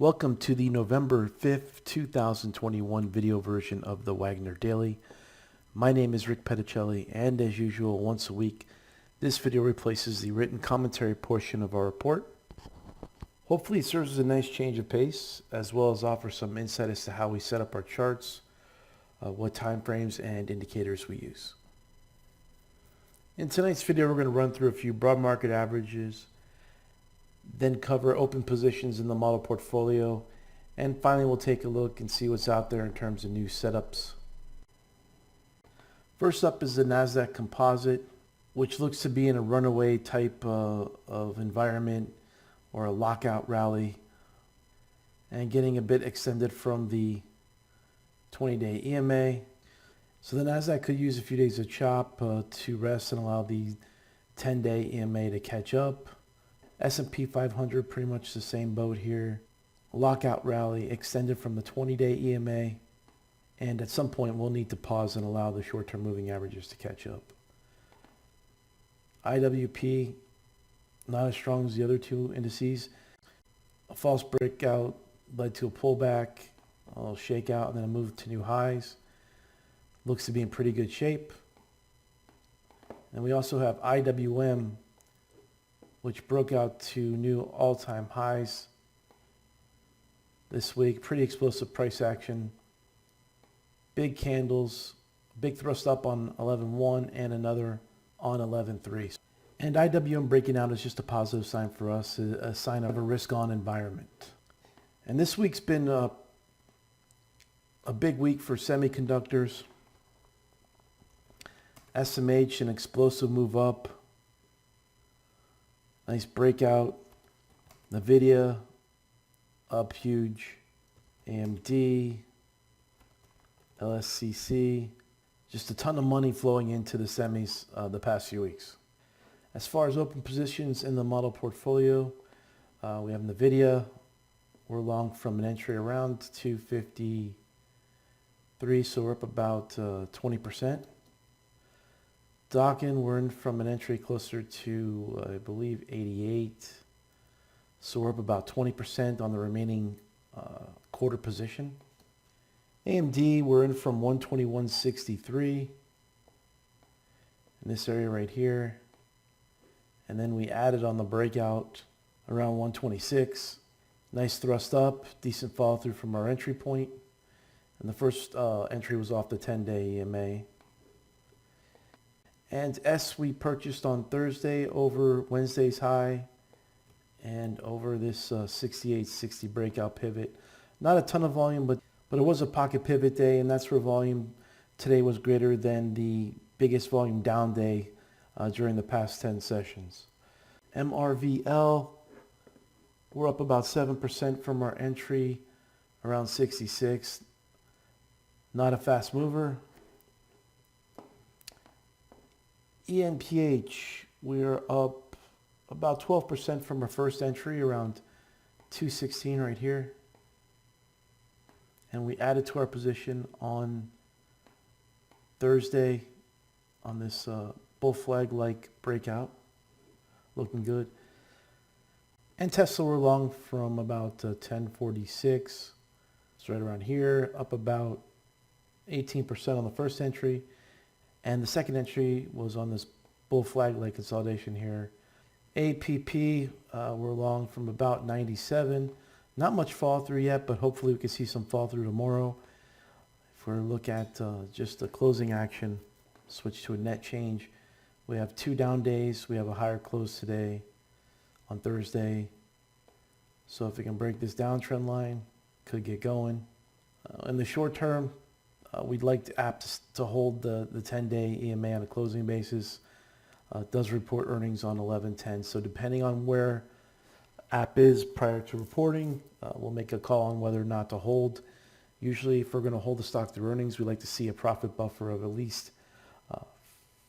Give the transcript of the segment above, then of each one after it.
Welcome to the November 5th, 2021 video version of the Wagner Daily. My name is Rick Petticelli, and as usual, once a week, this video replaces the written commentary portion of our report. Hopefully it serves as a nice change of pace, as well as offer some insight as to how we set up our charts, what time frames and indicators we use. In tonight's video, we're going to run through a few broad market averages, then cover open positions in the model portfolio, and finally we'll take a look and see what's out there in terms of new setups. First up is the NASDAQ Composite, which looks to be in a runaway type of environment or a lockout rally, and getting a bit extended from the 20-day EMA. So the NASDAQ could use a few days of chop to rest and allow the 10-day EMA to catch up. S&P 500 pretty much the same boat here. Lockout rally extended from the 20-day EMA, and at some point we'll need to pause and allow the short-term moving averages to catch up. IWP not as strong as the other two indices. A false breakout led to a pullback, a little shakeout, and then a move to new highs. Looks to be in pretty good shape. And we also have IWM, which broke out to new all-time highs this week. Pretty explosive price action. Big candles, big thrust up on 11.1 and another on 11.3. And IWM breaking out is just a positive sign for us, a sign of a risk-on environment. And this week's been a big week for semiconductors. SMH, an explosive move up. Nice breakout. NVIDIA up huge. AMD, LSCC, just a ton of money flowing into the semis the past few weeks. As far as open positions in the model portfolio, we have NVIDIA. We're long from an entry around 253, so we're up about 20%. Dawkins, we're in from an entry closer to, I believe, 88. So we're up about 20% on the remaining quarter position. AMD, we're in from 121.63 in this area right here. And then we added on the breakout around 126. Nice thrust up, decent follow through from our entry point. And the first entry was off the 10-day EMA. And S we purchased on Thursday over Wednesday's high and over this 68.60 breakout pivot. Not a ton of volume, but it was a pocket pivot day, and that's where volume today was greater than the biggest volume down day during the past 10 sessions. MRVL, we're up about 7% from our entry around 66. Not a fast mover. ENPH, we're up about 12% from our first entry around 216 right here. And we added to our position on Thursday on this bull flag-like breakout. Looking good. And Tesla, we're long from about 1046. It's right around here, up about 18% on the first entry. And the second entry was on this bull flag-like consolidation here. APP, we're long from about 97. Not much fall through yet, but hopefully we can see some fall through tomorrow. If we look at just the closing action, switch to a net change. We have 2 down days. We have a higher close today on Thursday. So if we can break this downtrend line, could get going. In the short term, we'd like to apt to hold the 10-day EMA on a closing basis. It does report earnings on 11/10. So depending on where app is prior to reporting, we'll make a call on whether or not to hold. Usually if we're going to hold the stock through earnings, we like to see a profit buffer of at least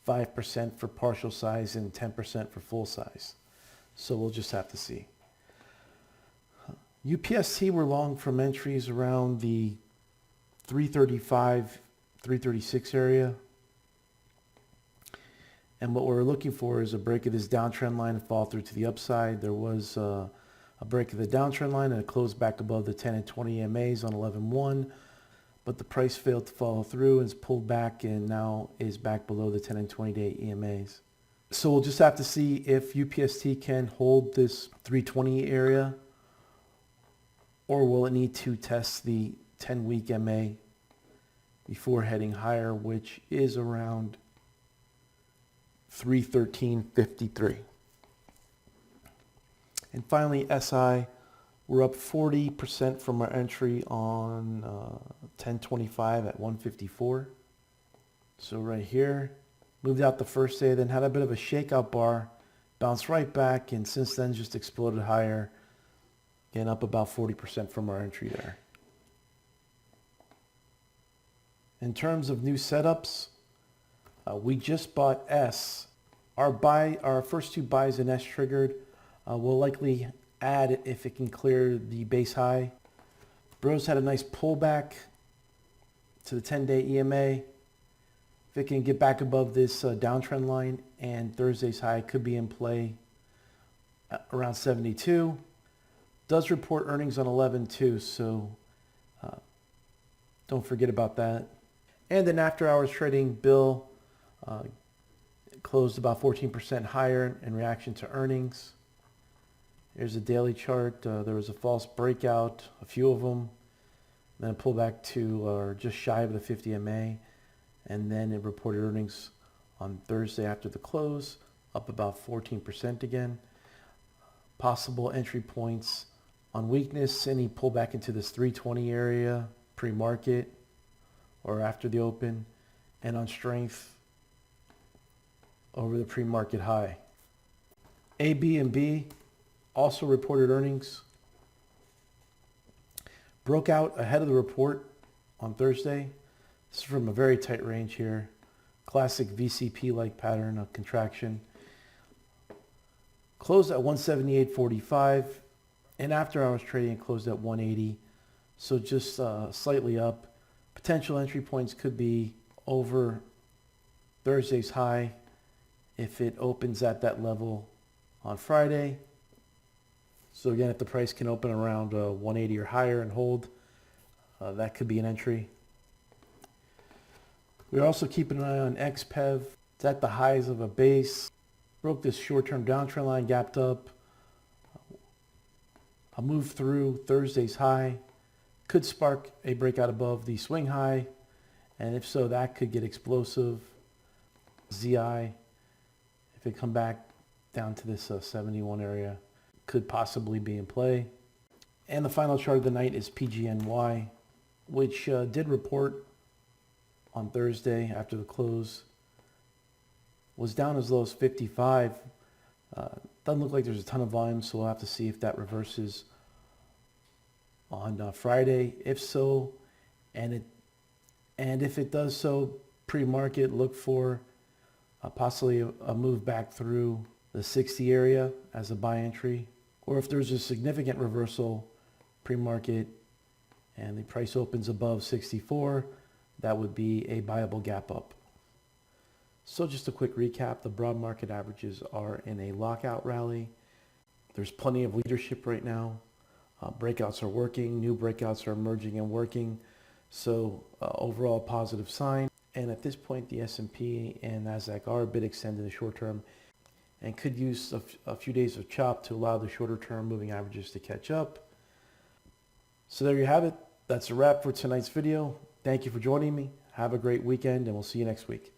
5% for partial size and 10% for full size. So we'll just have to see. UPST, we're long from entries around the 335, 336 area. And what we're looking for is a break of this downtrend line and fall through to the upside. There was a a break of the downtrend line and a close back above the 10 and 20 EMAs on 11.1, but the price failed to follow through and is pulled back and now is back below the 10 and 20 day EMAs. So we'll just have to see if UPST can hold this 320 area, or will it need to test the 10-week MA before heading higher, which is around 313.53. And finally, SI, we're up 40% from our entry on 1025 at 154. So right here, moved out the first day, then had a bit of a shakeout bar, bounced right back, and since then just exploded higher, getting up about 40% from our entry there. In terms of new setups, we just bought S. Our first two buys in S triggered. We'll likely add it if it can clear the base high. Bros had a nice pullback to the 10-day EMA. If it can get back above this downtrend line, and Thursday's high could be in play around 72. Does report earnings on 11/2, so don't forget about that. And then after hours trading, Bill closed about 14% higher in reaction to earnings. Here's a daily chart. There was a false breakout, a few of them, then a pullback to just shy of the 50 MA, and then it reported earnings on Thursday after the close, up about 14% again. Possible entry points on weakness, any pullback into this 320 area pre-market or after the open, and on strength over the pre-market high. ABNB also reported earnings, broke out ahead of the report on Thursday. This is from a very tight range here. Classic VCP-like pattern of contraction. Closed at 178.45, and after hours trading closed at 180, so just slightly up. Potential entry points could be over Thursday's high if it opens at that level on Friday. So again, if the price can open around 180 or higher and hold, that could be an entry. We're also keeping an eye on XPEV. It's at the highs of a base. Broke this short-term downtrend line, gapped up. I'll move through Thursday's high. Could spark a breakout above the swing high. And if so, that could get explosive. ZI, if it come back down to this 71 area, could possibly be in play. And the final chart of the night is PGNY, which did report on Thursday after the close. Was down as low as 55. Doesn't look like there's a ton of volume, so we'll have to see if that reverses on Friday. If so, and if it does so, pre-market, look for possibly a move back through the 60 area as a buy entry. Or if there's a significant reversal pre-market and the price opens above 64, that would be a buyable gap up. So just a quick recap, the broad market averages are in a lockout rally. There's plenty of leadership right now. Breakouts are working, new breakouts are emerging and working. So overall positive sign. And at this point, the S&P and NASDAQ are a bit extended in the short term and could use a few days of chop to allow the shorter term moving averages to catch up. So there you have it. That's a wrap for tonight's video. Thank you for joining me. Have a great weekend, and we'll see you next week.